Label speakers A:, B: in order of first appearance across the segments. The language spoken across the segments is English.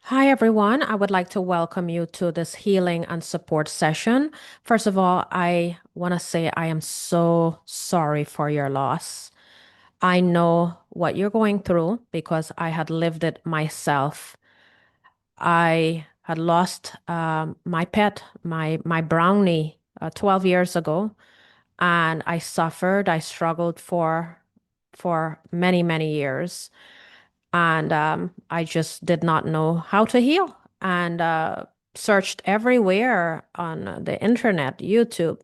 A: Hi, everyone. I would like to welcome you to this healing and support session. First of all, I want to say I am so sorry for your loss. I know what you're going through because I had lived it myself. I had lost my pet, my brownie, 12 years ago, and I suffered. I struggled for many, many years. And I just did not know how to heal and searched everywhere on the internet, YouTube,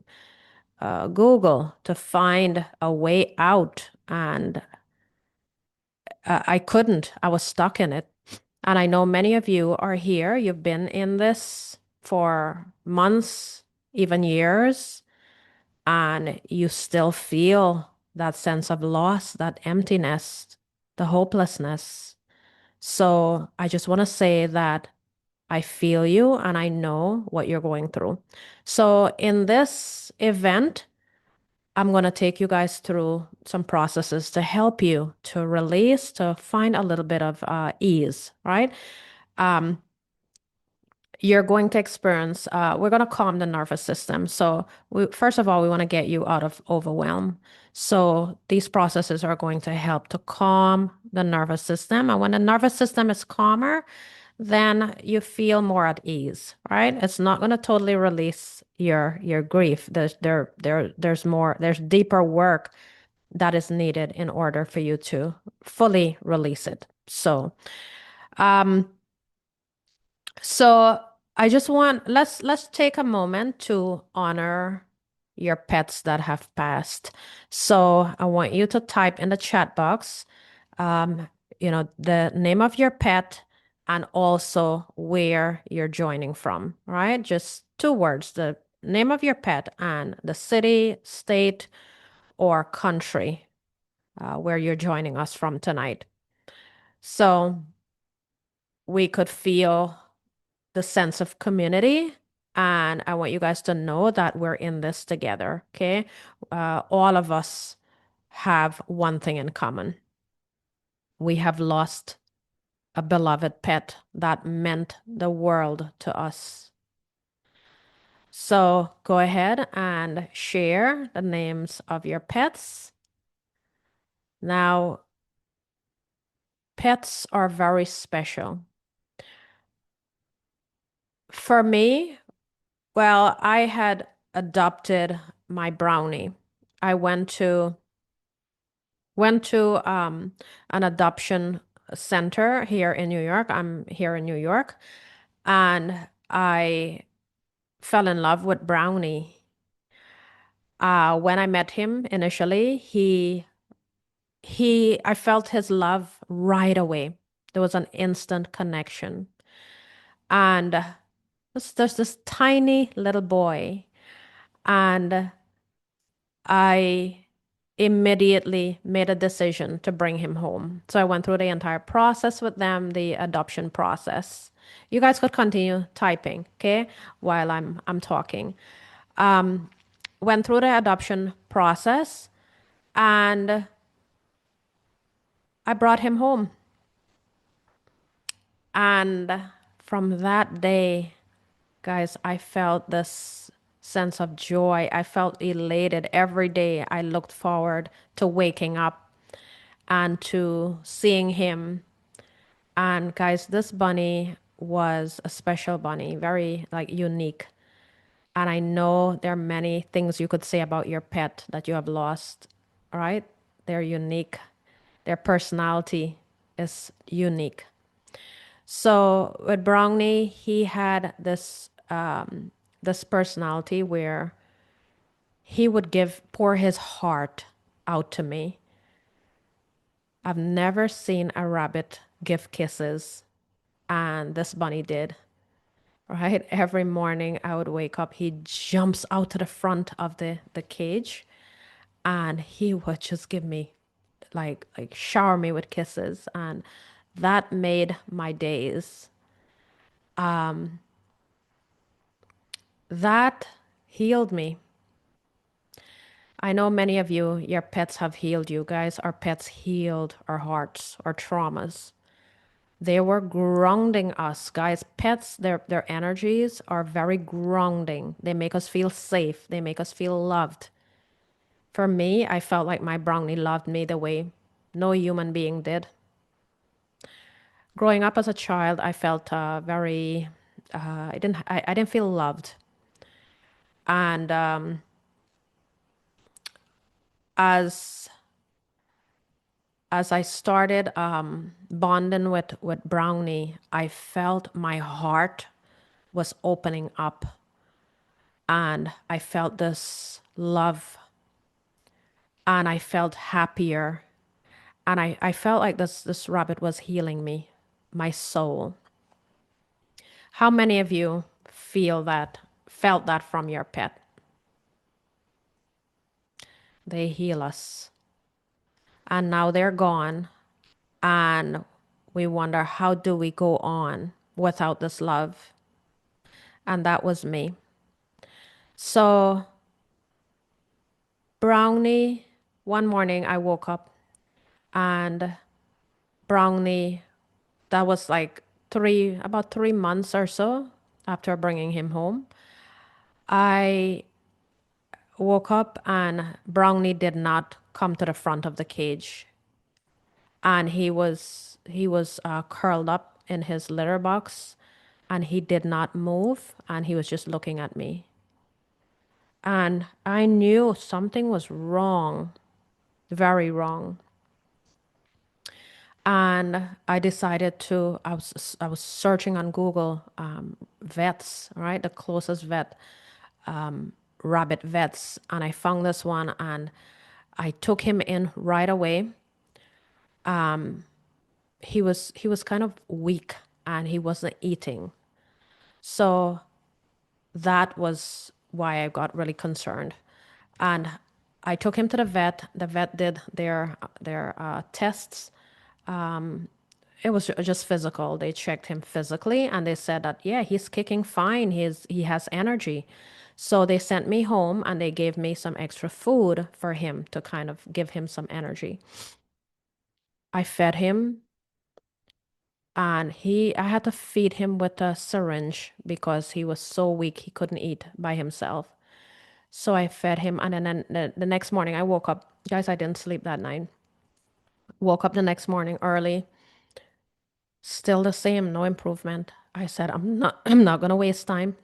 A: Google to find a way out. And I couldn't. I was stuck in it. And I know many of you are here. You've been in this for months, even years, and you still feel that sense of loss, that emptiness, the hopelessness. So I just want to say that I feel you and I know what you're going through. So in this event, I'm going to take you guys through some processes to help you to release, to find a little bit of ease, right? Um, you're going to experience, we're going to calm the nervous system. So, first of all, we want to get you out of overwhelm. So, these processes are going to help to calm the nervous system. And when the nervous system is calmer, then you feel more at ease, right? It's not going to totally release your grief. There's deeper work that is needed in order for you to fully release it. Um, so I just want let's take a moment to honor your pets that have passed. So I want you to type in the chat box, um, the name of your pet and also where you're joining from, right? Just two words, the name of your pet and the city, state, or country where you're joining us from tonight. So we could feel the sense of community. And I want you guys to know that we're in this together, okay? All of us have one thing in common. We have lost a beloved pet that meant the world to us. So go ahead and share the names of your pets. Now, pets are very special. For me, well, I had adopted my brownie. I went to an adoption center here in New York. I'm here in New York, and I fell in love with Brownie. When I met him initially, I felt his love right away. There was an instant connection, and there's this tiny little boy, and I immediately made a decision to bring him home. So I went through the entire process with them, the adoption process. You guys could continue typing, okay, while I'm talking. Um, Went through the adoption process and I brought him home. And from that day, guys, I felt this sense of joy. I felt elated every day. I looked forward to waking up and to seeing him. And guys, this bunny was a special bunny, very like unique. And I know there are many things you could say about your pet that you have lost, right? They're unique. Their personality is unique. So with Brownie, he had this personality where he would pour his heart out to me. I've never seen a rabbit give kisses, and this bunny did. Right? Every morning I would wake up, he jumps out to the front of the cage and he would just give me like shower me with kisses, and that made my days. That healed me. I know many of you, your pets have healed you guys. Our pets healed our hearts, our traumas. They were grounding us, guys. Pets, their energies are very grounding. They make us feel safe. They make us feel loved. For me, I felt like my brownie loved me the way no human being did. Growing up as a child, I felt very, I didn't feel loved. And as as I started bonding with Brownie, I felt my heart was opening up, and I felt this love, and I felt happier, and I felt like this rabbit was healing me, my soul. How many of you felt that from your pet? They heal us. And now they're gone, and we wonder, how do we go on without this love? And that was me. So, Brownie, one morning I woke up, and Brownie, that was like about 3 months or so after bringing him home. I woke up and Brownie did not come to the front of the cage, and he was curled up in his litter box, and he did not move, and he was just looking at me. And I knew something was wrong, very wrong. And I decided to, I was searching on Google, vets, right? The closest vet, rabbit vets. And I found this one, and I took him in right away. He was kind of weak, and he wasn't eating. So that was why I got really concerned. And I took him to the vet. The vet did their tests. It was just physical. They checked him physically, and they said that, yeah, he's kicking fine. He has energy. So they sent me home, and they gave me some extra food for him to kind of give him some energy. I fed him, and I had to feed him with a syringe because he was so weak he couldn't eat by himself. So I fed him, and then the next morning I woke up. Guys, I didn't sleep that night. Woke up the next morning early, still the same, no improvement. I said, I'm not gonna waste time.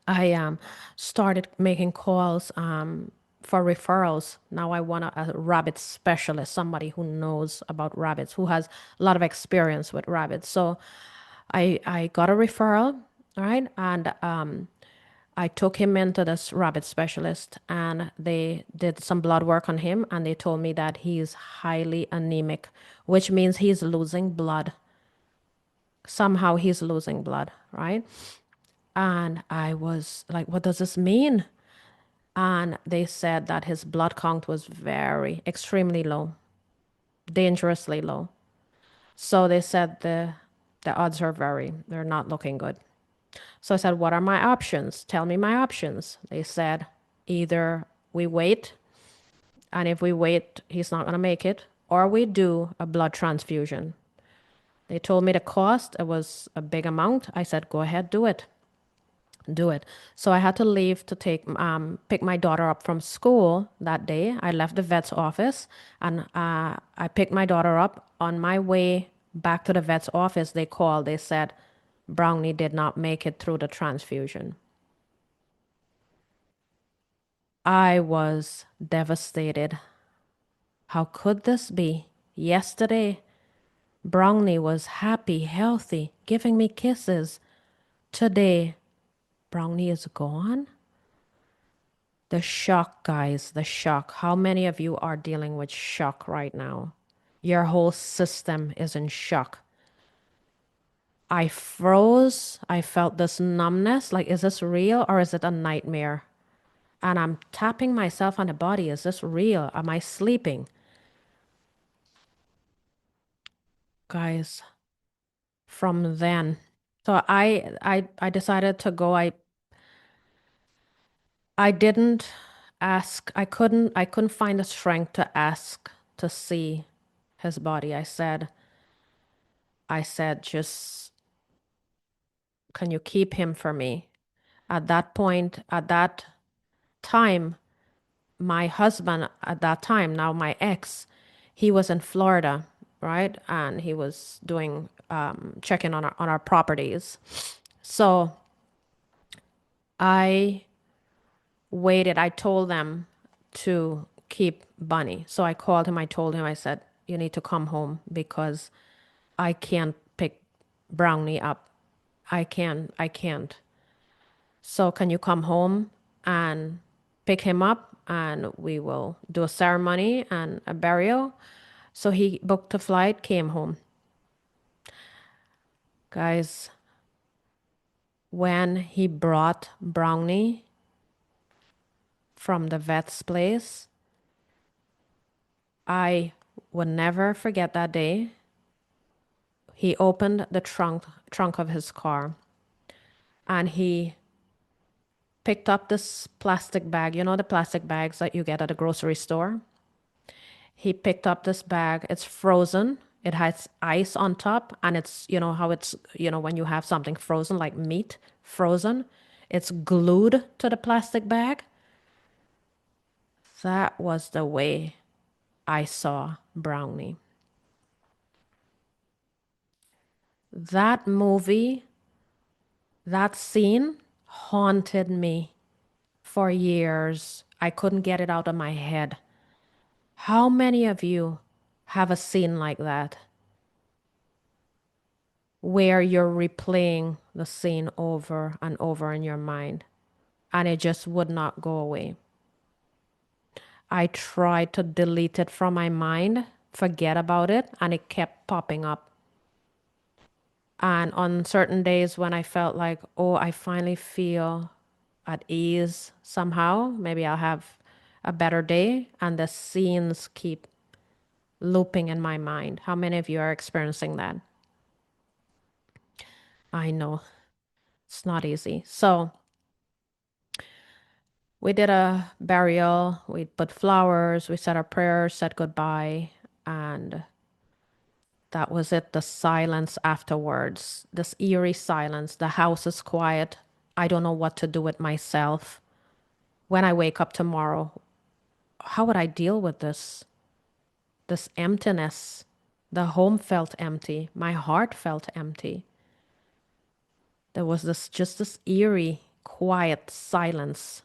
A: I started making calls for referrals. Now I want a rabbit specialist, somebody who knows about rabbits, who has a lot of experience with rabbits. So I got a referral, all right, and I took him into this rabbit specialist, and they did some blood work on him, and they told me that he's highly anemic, which means he's losing blood. Somehow he's losing blood, right? And I was like, what does this mean? And they said that his blood count was extremely low, dangerously low. So they said the odds are they're not looking good. So I said, what are my options? Tell me my options. They said, either we wait, and if we wait, he's not going to make it, or we do a blood transfusion. They told me the cost, it was a big amount. I said, go ahead, do it. Do it. So I had to leave to pick my daughter up from school that day. I left the vet's office, and I picked my daughter up. On my way back to the vet's office, they called. They said Brownie did not make it through the transfusion. I was devastated. How could this be? Yesterday, Brownie was happy, healthy, giving me kisses. Today, Brownie is gone? The shock, guys, the shock. How many of you are dealing with shock right now? Your whole system is in shock. I froze. I felt this numbness. Like, is this real or is it a nightmare? And I'm tapping myself on the body. Is this real? Am I sleeping? Guys, from then. So I decided to go. I didn't ask. I couldn't find the strength to ask to see his body. I said, I said, just, can you keep him for me? At that point, at that time, my husband at that time, now my ex, he was in Florida, right? And he was doing checking on our properties. So I waited. I told them to keep Bunny. So I called him. I told him, I said, you need to come home because I can't pick Brownie up. I can't. So can you come home and pick him up and we will do a ceremony and a burial? So he booked a flight, came home. Guys, when he brought Brownie from the vet's place, I would never forget that day. He opened the trunk of his car and he picked up this plastic bag, you know, the plastic bags that you get at a grocery store. He picked up this bag. It's frozen. It has ice on top, and it's, you know, how it's, you know, when you have something frozen, like meat frozen, it's glued to the plastic bag. That was the way I saw Brownie. That movie, that scene haunted me for years. I couldn't get it out of my head. How many of you have a scene like that where you're replaying the scene over and over in your mind and it just would not go away? I tried to delete it from my mind, forget about it, and it kept popping up. And on certain days when I felt like, oh, I finally feel at ease somehow, maybe I'll have a better day, and the scenes keep looping in my mind. How many of you are experiencing that? I know it's not easy. So we did a burial, we put flowers, we said our prayers, said goodbye, and that was it. The silence afterwards, this eerie silence. The house is quiet. I don't know what to do with myself. When I wake up tomorrow, how would I deal with this? This emptiness. The home felt empty. My heart felt empty. There was this eerie, quiet silence.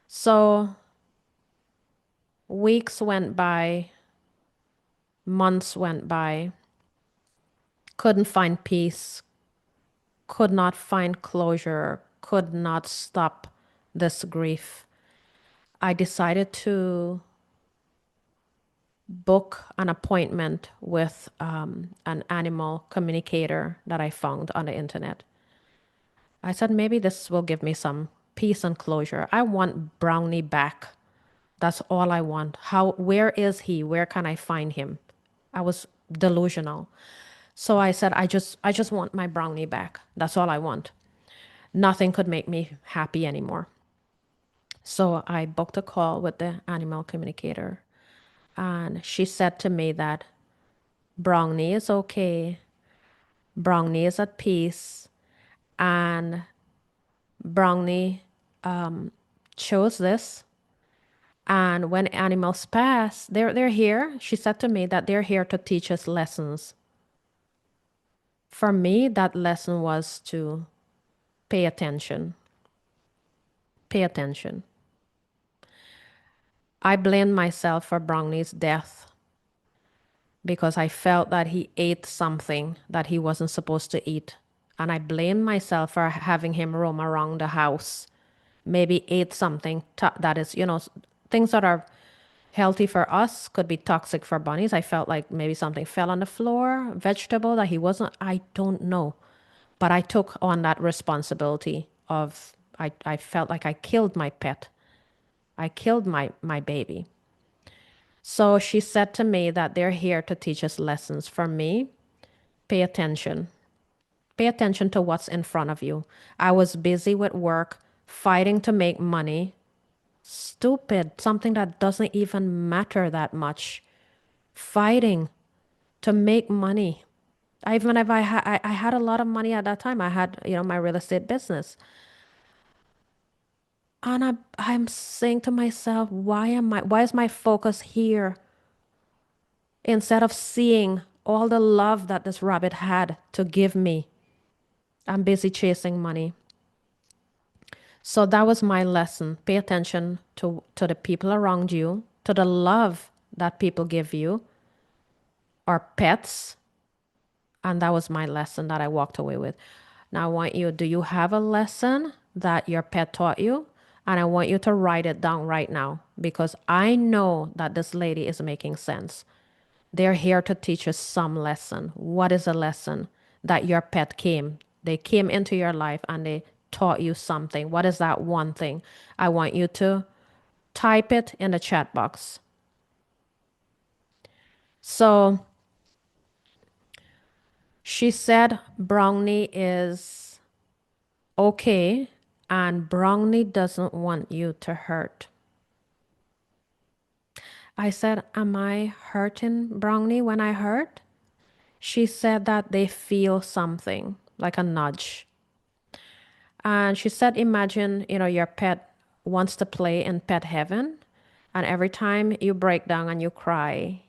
A: So weeks went by, months went by, couldn't find peace, could not find closure, could not stop this grief. I decided to book an appointment with an animal communicator that I found on the internet. I said, maybe this will give me some peace and closure. I want Brownie back. That's all I want. Where is he? Where can I find him? I was delusional. So I said, I just want my Brownie back. That's all I want. Nothing could make me happy anymore. So I booked a call with the animal communicator. And she said to me that Brownie is okay. Brownie is at peace. And Brownie chose this. And when animals pass, they're here. She said to me that they're here to teach us lessons. For me, that lesson was to pay attention. Pay attention. I blamed myself for Brownie's death because I felt that he ate something that he wasn't supposed to eat. And I blamed myself for having him roam around the house. Maybe ate something that is, you know, things that are healthy for us could be toxic for bunnies. I felt like maybe something fell on the floor, vegetable that he wasn't, I don't know. But I took on that responsibility of, I felt like I killed my pet. I killed my baby. So she said to me that they're here to teach us lessons. For me, pay attention. Pay attention to what's in front of you. I was busy with work, fighting to make money. Stupid, something that doesn't even matter that much. Fighting to make money. Even if I had a lot of money at that time, I had, my real estate business. And I'm saying to myself, why is my focus here instead of seeing all the love that this rabbit had to give me? I'm busy chasing money. So that was my lesson. Pay attention to the people around you, to the love that people give you, or pets. And that was my lesson that I walked away with. Now I want you, do you have a lesson that your pet taught you? And I want you to write it down right now because I know that this lady is making sense. They're here to teach us some lesson. What is a lesson that your pet came? They came into your life and they taught you something. What is that one thing? I want you to type it in the chat box. So she said Brownie is okay and Brownie doesn't want you to hurt. I said, am I hurting Brownie when I hurt? She said that they feel something, like a nudge. And she said, imagine, your pet wants to play in pet heaven. And every time you break down and you cry,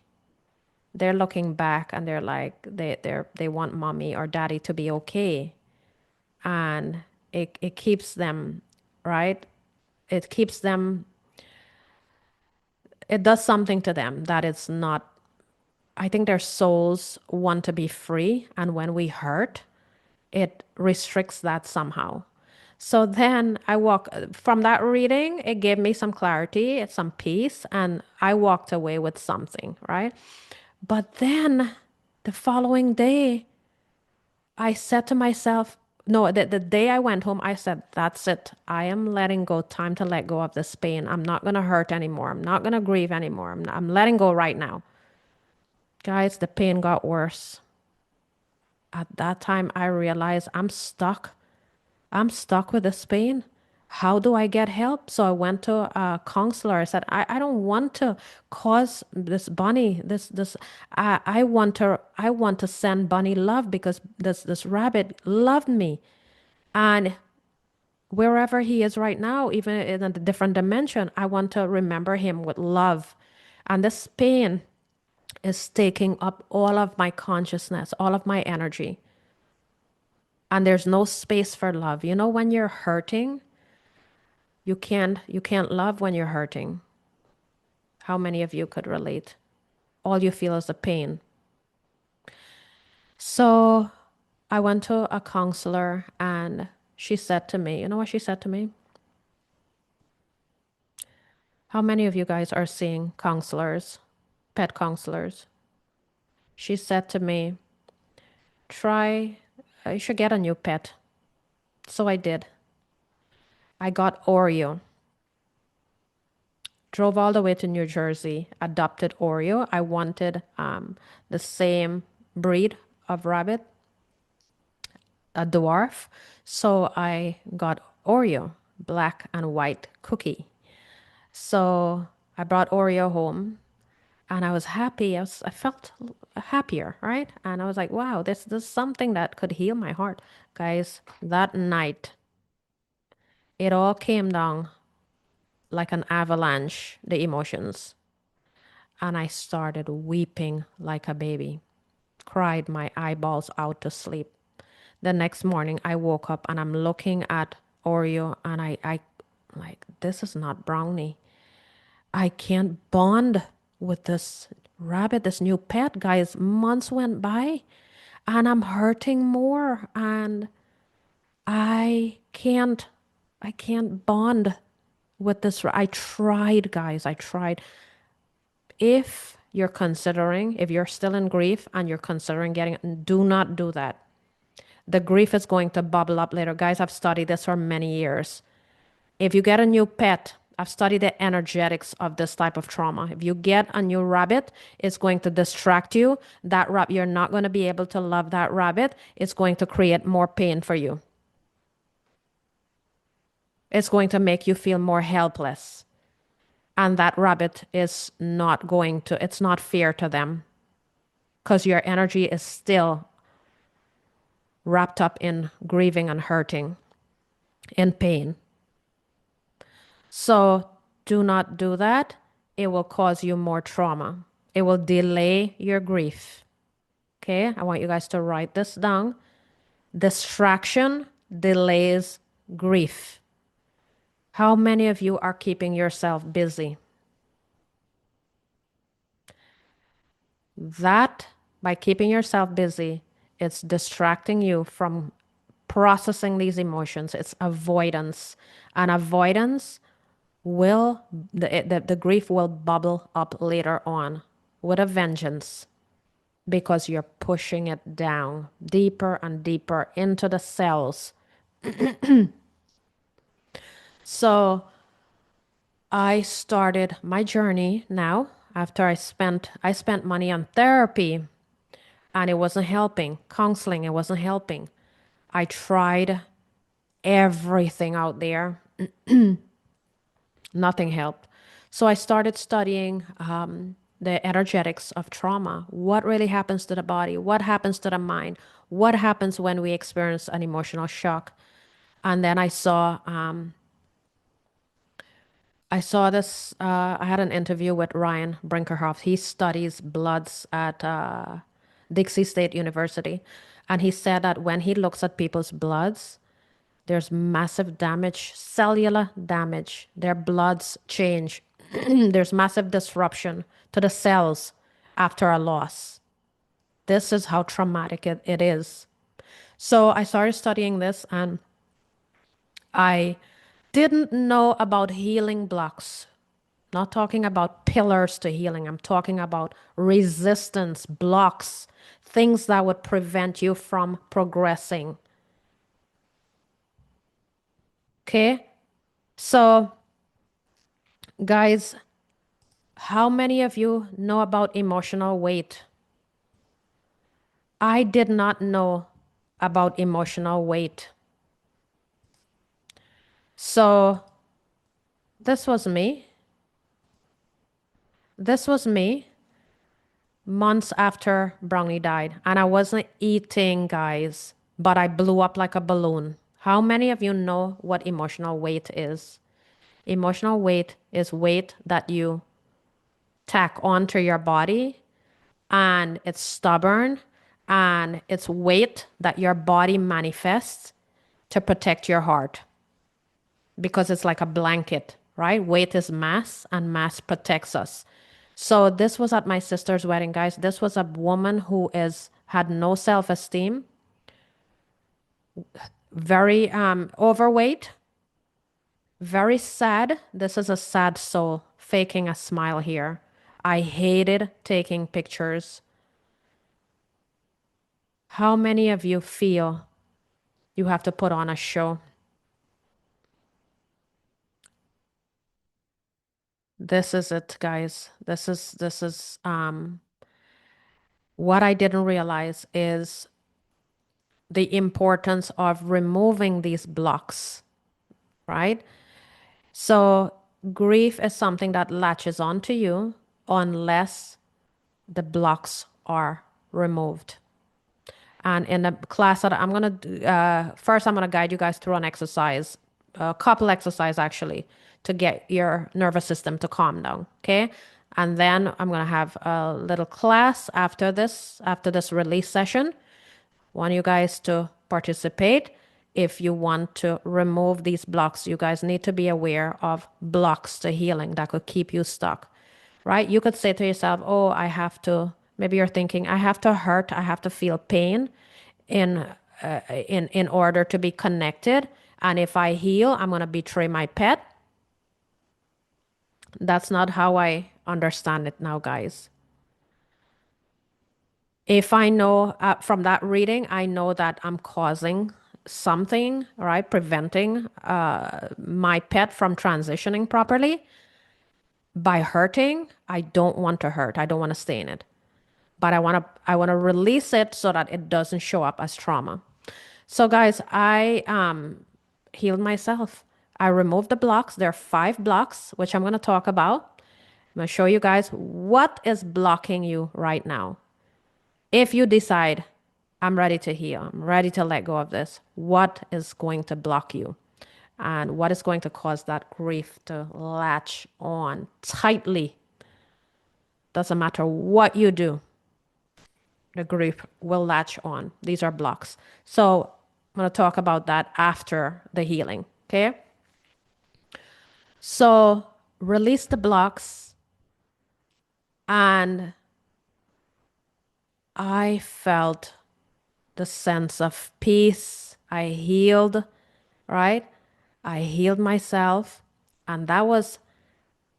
A: they're looking back and they're like, they want mommy or daddy to be okay. And it keeps them, right? It keeps them, it does something to them that it's not, I think their souls want to be free. And when we hurt, it restricts that somehow. So then I walk from that reading, it gave me some clarity, some peace, and I walked away with something, right? But then the following day, I said to myself, no, the day I went home, I said, that's it. I am letting go. Time to let go of this pain. I'm not going to hurt anymore. I'm not going to grieve anymore. I'm letting go right now. Guys, the pain got worse. At that time, I realized I'm stuck. I'm stuck with this pain. How do I get help? So I went to a counselor. I said, I don't want to cause this bunny, I want to send bunny love because this rabbit loved me. And wherever he is right now, even in a different dimension, I want to remember him with love. And this pain is taking up all of my consciousness, all of my energy. And there's no space for love. When you're hurting, you can't love when you're hurting. How many of you could relate? All you feel is the pain. So I went to a counselor and she said to me, you know what she said to me? How many of you guys are seeing counselors, pet counselors? She said to me, you should get a new pet. So I did. I got Oreo. Drove all the way to New Jersey, adopted Oreo. I wanted the same breed of rabbit, a dwarf. So I got Oreo, black and white cookie. So I brought Oreo home and I was happy. I felt happier, right? And I was like, wow, this is something that could heal my heart. Guys, that night, it all came down like an avalanche, the emotions. And I started weeping like a baby, cried my eyeballs out to sleep. The next morning, I woke up and I'm looking at Oreo and I like, this is not Brownie. I can't bond with this rabbit, this new pet, guys. Months went by and I'm hurting more and I can't bond with this. I tried, guys. I tried. If you're still in grief and you're considering do not do that. The grief is going to bubble up later. Guys, I've studied this for many years. If you get a new pet, I've studied the energetics of this type of trauma. If you get a new rabbit, it's going to distract you. You're not going to be able to love that rabbit. It's going to create more pain for you. It's going to make you feel more helpless. And that rabbit is not it's not fair to them. because your energy is still wrapped up in grieving and hurting, in pain. So do not do that. It will cause you more trauma. It will delay your grief. Okay, I want you guys to write this down. Distraction delays grief. How many of you are keeping yourself busy? That, by keeping yourself busy, it's distracting you from processing these emotions. It's avoidance. And avoidance will, the grief will bubble up later on with a vengeance because you're pushing it down deeper and deeper into the cells. So I started my journey now after I spent money on therapy and it wasn't helping. Counseling, it wasn't helping. I tried everything out there. Nothing helped. So I started studying the energetics of trauma. What really happens to the body? What happens to the mind? What happens when we experience an emotional shock? And then I saw this. I had an interview with Ryan Brinkerhoff. He studies bloods at Dixie State University. And he said that when he looks at people's bloods, there's massive damage, cellular damage. Their bloods change. There's massive disruption to the cells after a loss. This is how traumatic it is. So I started studying this and I didn't know about healing blocks. Not talking about pillars to healing. I'm talking about resistance blocks, things that would prevent you from progressing. Okay? So, guys, how many of you know about emotional weight? I did not know about emotional weight. So, this was me. This was me months after Brownie died. And I wasn't eating, guys, but I blew up like a balloon. How many of you know what emotional weight is? Emotional weight is weight that you tack onto your body and it's stubborn and it's weight that your body manifests to protect your heart because it's like a blanket, right? Weight is mass and mass protects us. So this was at my sister's wedding, guys. This was a woman who had no self-esteem, very overweight, very sad. This is a sad soul faking a smile here. I hated taking pictures. How many of you feel you have to put on a show? This is it, guys. This is what I didn't realize is the importance of removing these blocks, right? So grief is something that latches onto you unless the blocks are removed. And in the class that I'm going to first, I'm going to guide you guys through an exercise, a couple exercise actually, to get your nervous system to calm down. Okay. And then I'm going to have a little class after this release session. Want you guys to participate. If you want to remove these blocks, you guys need to be aware of blocks to healing that could keep you stuck, right? You could say to yourself, oh, maybe you're thinking, I have to hurt, I have to feel pain in in order to be connected. And if I heal, I'm going to betray my pet. That's not how I understand it now, guys. If I know from that reading, I know that I'm causing something, right? Preventing my pet from transitioning properly by hurting. I don't want to hurt. I don't want to stay in it. But I want to release it so that it doesn't show up as trauma. So guys, I healed myself. I removed the blocks. There are 5 blocks, which I'm going to talk about. I'm going to show you guys what is blocking you right now. If you decide, I'm ready to heal, I'm ready to let go of this, what is going to block you? And what is going to cause that grief to latch on tightly? Doesn't matter what you do, the grief will latch on. These are blocks. So I'm going to talk about that after the healing. Okay. So release the blocks. And I felt the sense of peace. I healed, right? I healed myself. And that was,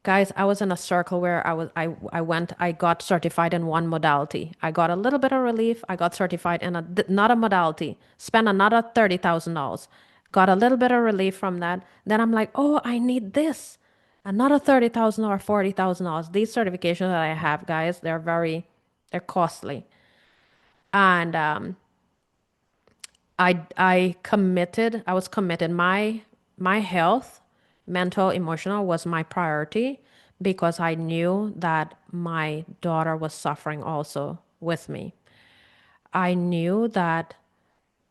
A: guys, I was in a circle where I got certified in one modality. I got a little bit of relief. I got certified in another modality, spent another $30,000, got a little bit of relief from that. Then I'm like, oh, I need this, another $30,000 or $40,000. These certifications that I have, guys, they're costly. And I was committed. My health, mental, emotional was my priority because I knew that my daughter was suffering also with me. I knew that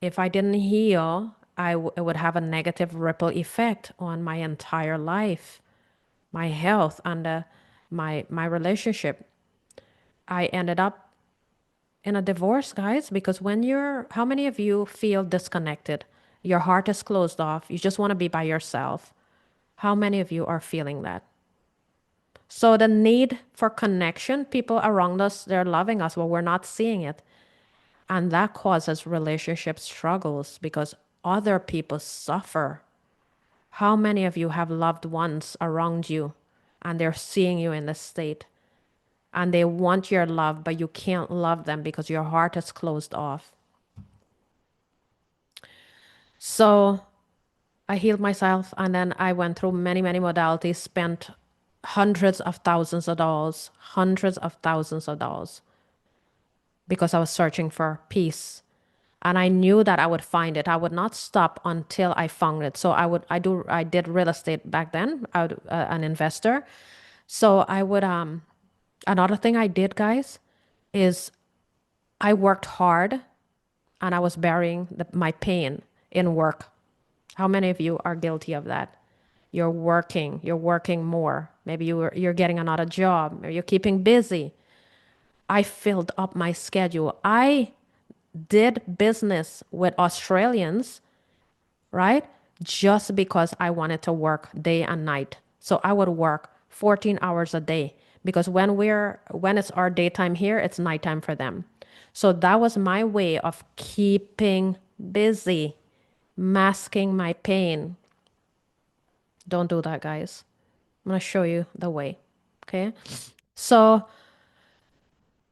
A: if I didn't heal, it would have a negative ripple effect on my entire life, my health, and my relationship. I ended up in a divorce, guys, because how many of you feel disconnected? Your heart is closed off. You just want to be by yourself. How many of you are feeling that? So the need for connection, people around us, they're loving us, but we're not seeing it. And that causes relationship struggles because other people suffer. How many of you have loved ones around you and they're seeing you in this state and they want your love, but you can't love them because your heart is closed off? So I healed myself and then I went through many, many modalities, spent hundreds of thousands of dollars because I was searching for peace. And I knew that I would find it. I would not stop until I found it. So I did real estate back then, an investor. So another thing I did, guys, is I worked hard and I was burying my pain in work. How many of you are guilty of that? You're working more. Maybe you're getting another job, or you're keeping busy. I filled up my schedule. I did business with Australians, right? Just because I wanted to work day and night. So I would work 14 hours a day because when it's our daytime here, it's nighttime for them. So that was my way of keeping busy, masking my pain. Don't do that, guys. I'm going to show you the way. Okay. So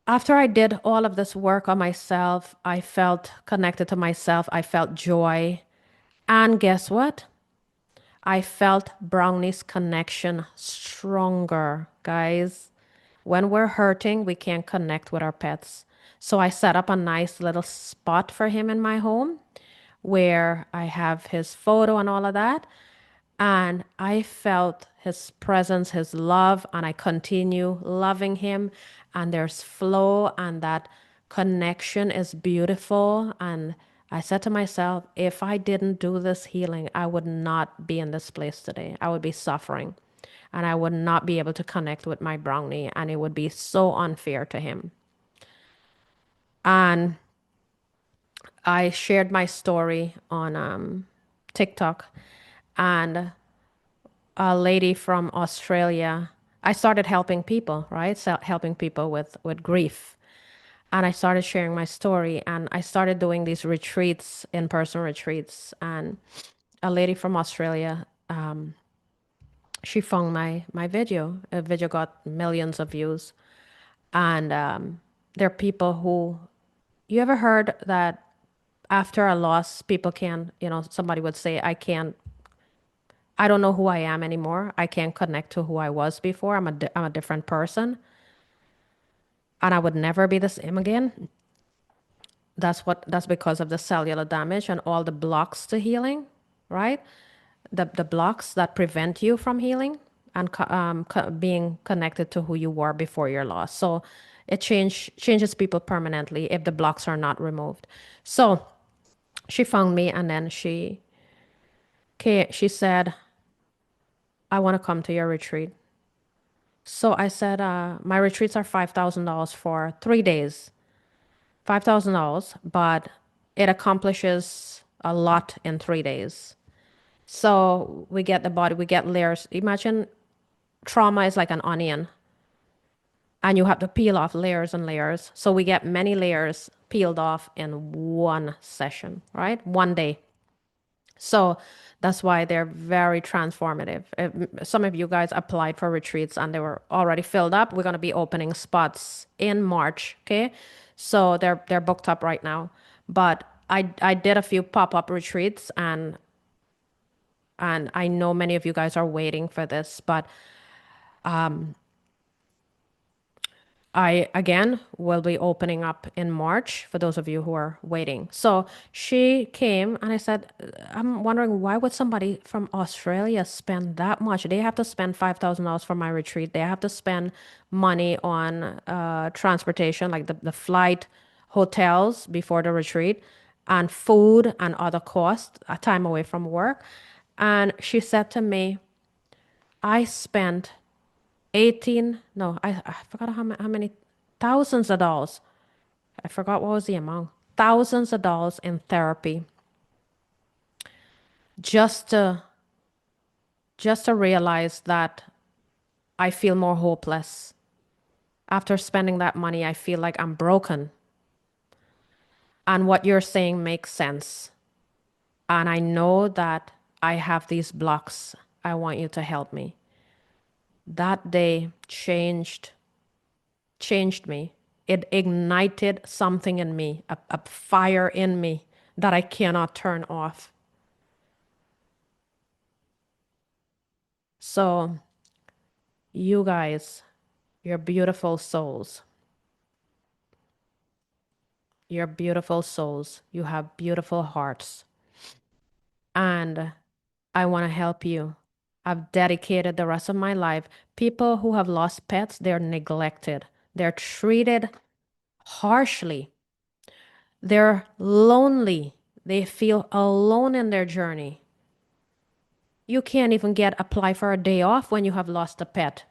A: after I did all of this work on myself, I felt connected to myself. I felt joy. And guess what? I felt Brownie's connection stronger, guys. When we're hurting, we can't connect with our pets. So I set up a nice little spot for him in my home where I have his photo and all of that. And I felt his presence, his love, and I continue loving him. And there's flow, and that connection is beautiful. And I said to myself, if I didn't do this healing, I would not be in this place today. I would be suffering, and I would not be able to connect with my brownie, and it would be so unfair to him. And I shared my story on TikTok, and a lady from Australia. I started helping people, right? So helping people with grief. And I started sharing my story and I started doing these retreats, in-person retreats. And a lady from Australia, she found my video. A video got millions of views. And there are people who, you ever heard that after a loss, people can, somebody would say, I don't know who I am anymore. I can't connect to who I was before. I'm a different person and I would never be the same again. That's because of the cellular damage and all the blocks to healing, right? The blocks that prevent you from healing and being connected to who you were before your loss. So It changes people permanently if the blocks are not removed. So she found me and then she said, I want to come to your retreat. So I said, my retreats are $5,000 for 3 days. $5,000, but it accomplishes a lot in 3 days. So we get the body, we get layers. Imagine trauma is like an onion, and you have to peel off layers and layers. So we get many layers peeled off in one session, right? One day. So that's why they're very transformative. Some of you guys applied for retreats and they were already filled up. We're going to be opening spots in March, okay? So they're booked up right now. But I did a few pop-up retreats and I know many of you guys are waiting for this, but I again will be opening up in March for those of you who are waiting. So she came and I said, I'm wondering why would somebody from Australia spend that much? They have to spend $5,000 for my retreat. They have to spend money on transportation, like the flight, hotels before the retreat, and food and other costs, a time away from work. And she said to me, I spent 18, no, I forgot how many thousands of dollars. I forgot what was the amount. Thousands of dollars in therapy just to just to realize that I feel more hopeless. After spending that money, I feel like I'm broken. And what you're saying makes sense. And I know that I have these blocks. I want you to help me. That day changed me. It ignited something in me, a fire in me that I cannot turn off. So, you guys, you're beautiful souls. You're beautiful souls. You have beautiful hearts. And I want to help you. I've dedicated the rest of my life. People who have lost pets, they're neglected, they're treated harshly. They're lonely. They feel alone in their journey. You can't even apply for a day off when you have lost a pet.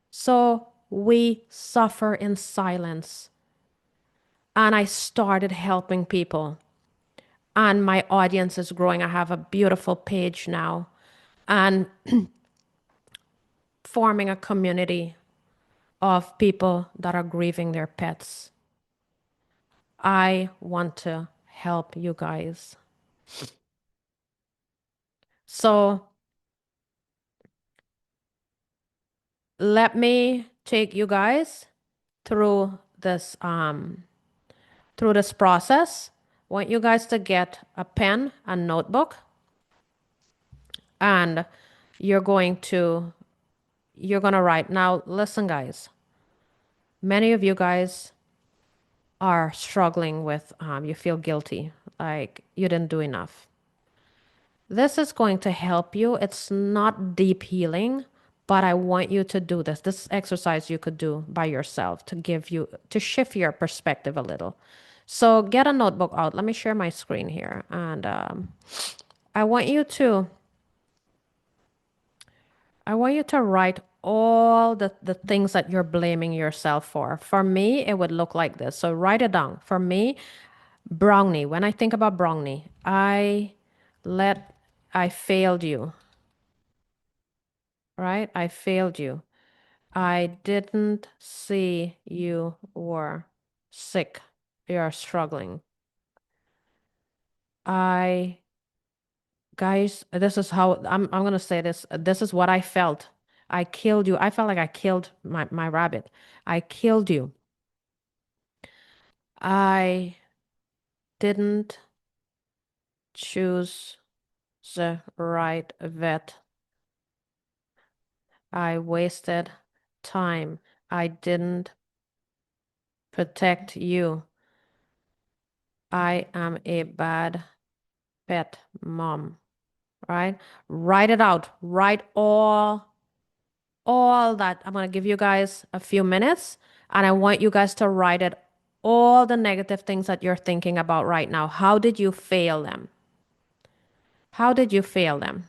A: So we suffer in silence. And I started helping people. And my audience is growing. I have a beautiful page now. And forming a community of people that are grieving their pets. I want to help you guys. So let me take you guys through this process. I want you guys to get a pen and notebook, and you're going to write. Now listen guys, many of you guys are struggling with you feel guilty, like you didn't do enough. This is going to help you. It's not deep healing, but I want you to do this. This exercise you could do by yourself to shift your perspective a little. So get a notebook out. Let me share my screen here. And I want you to write all the things that you're blaming yourself for. For me, it would look like this. So write it down. For me, Brownie. When I think about Brownie, I failed you, right? I failed you. I didn't see you were sick. You're struggling. I, guys, this is how I'm going to say this. This is what I felt. I killed you. I felt like I killed my rabbit. I killed you. I didn't choose the right vet. I wasted time. I didn't protect you. I am a bad pet mom, right? Write it out. Write all all that. I'm going to give you guys a few minutes and I want you guys to write it all the negative things that you're thinking about right now. How did you fail them? How did you fail them?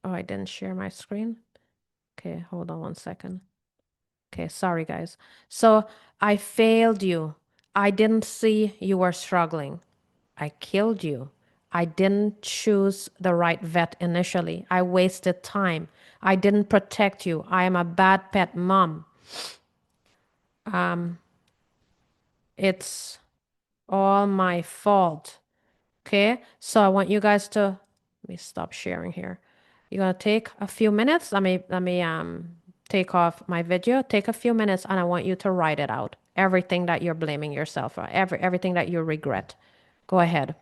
A: Oh, I didn't share my screen. Okay, hold on one second. Okay, sorry guys. So I failed you. I didn't see you were struggling. I killed you. I didn't choose the right vet initially. I wasted time. I didn't protect you. I am a bad pet mom. It's all my fault. Okay, so I want you guys to let me stop sharing here. You're gonna take a few minutes. Let me take off my video. Take a few minutes, and I want you to write it out. Everything that you're blaming yourself for, everything that you regret. Go ahead.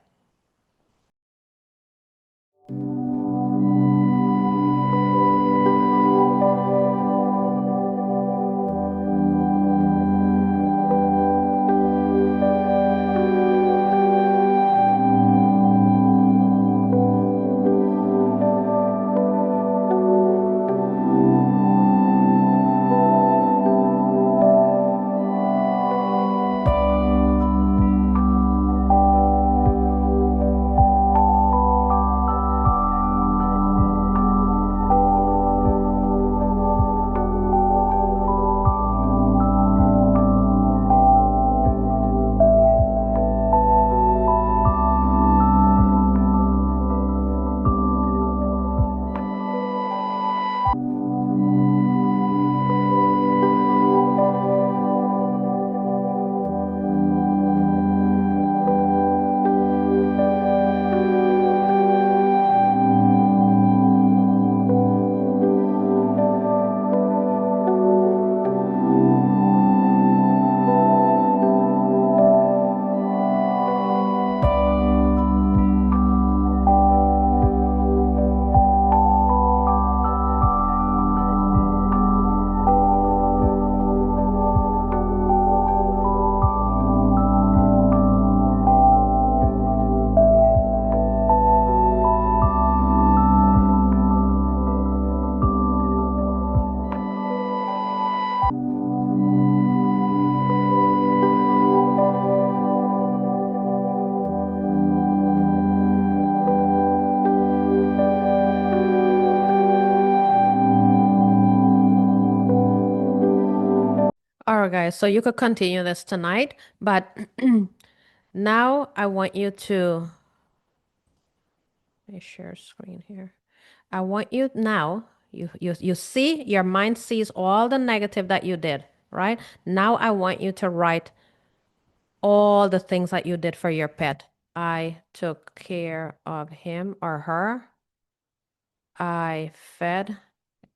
A: All right, guys. So you could continue this tonight, but now I want you to let me share screen here. I want you now, you see, your mind sees all the negative that you did, right? Now I want you to write all the things that you did for your pet. I took care of him or her. I fed,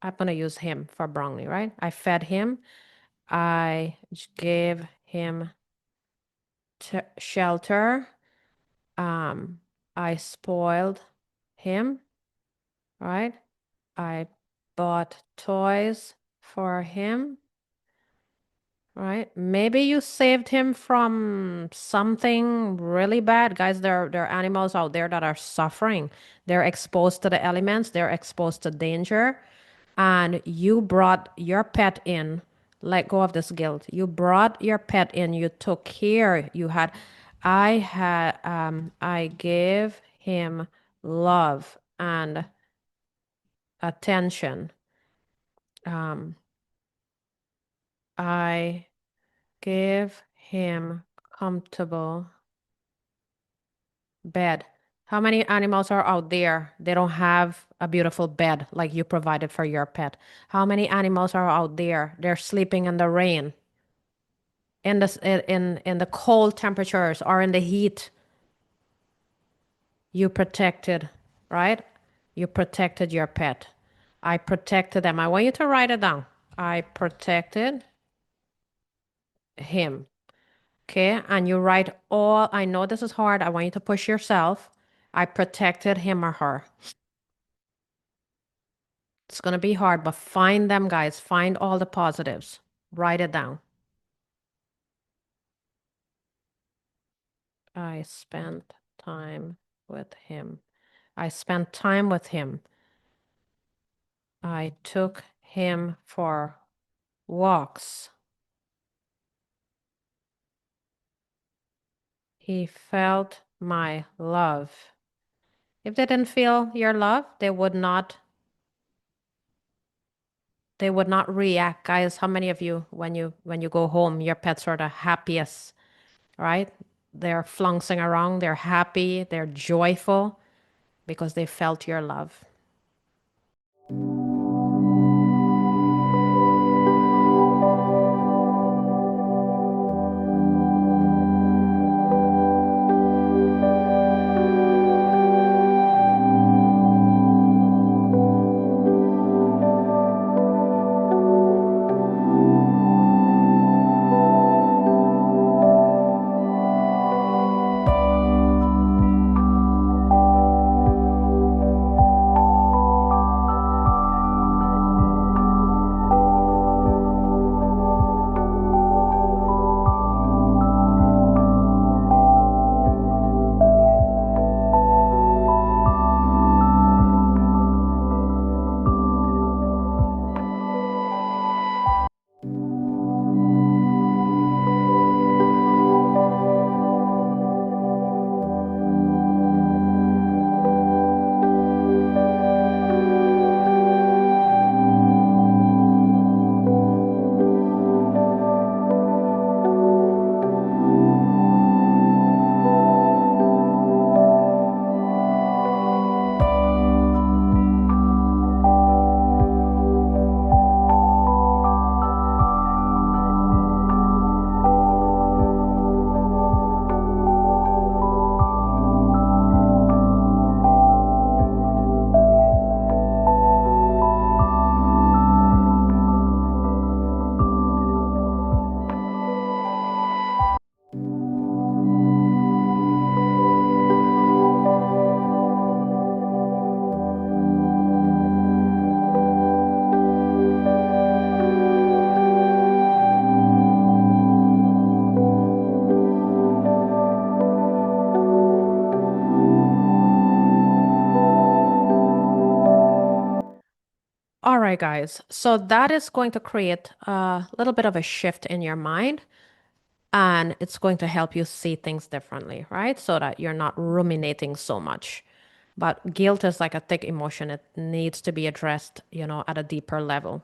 A: I'm going to use him for Brownie, right? I fed him. I gave him shelter. Um, I spoiled him, right? I bought toys for him, right? Maybe you saved him from something really bad. Guys, there are animals out there that are suffering. They're exposed to the elements, they're exposed to danger, and you brought your pet in. Let go of this guilt. You brought your pet in, you took care, I gave him love and attention. Um, I give him comfortable bed. How many animals are out there? They don't have a beautiful bed like you provided for your pet. How many animals are out there? They're sleeping in the rain, in the cold temperatures or in the heat. You protected, right? You protected your pet. I protected them. I want you to write it down. I protected him. Okay, and you write all, I know this is hard. I want you to push yourself. I protected him or her. It's going to be hard, but find them, guys. Find all the positives. Write it down. I spent time with him. I spent time with him. I took him for walks. He felt my love. If they didn't feel your love, they would not react. Guys, how many of you when you go home, your pets are the happiest, right? They're flouncing around, they're happy, they're joyful because they felt your love. All right, guys. So that is going to create a little bit of a shift in your mind, and it's going to help you see things differently, right? So that you're not ruminating so much. But guilt is like a thick emotion. It needs to be addressed, at a deeper level.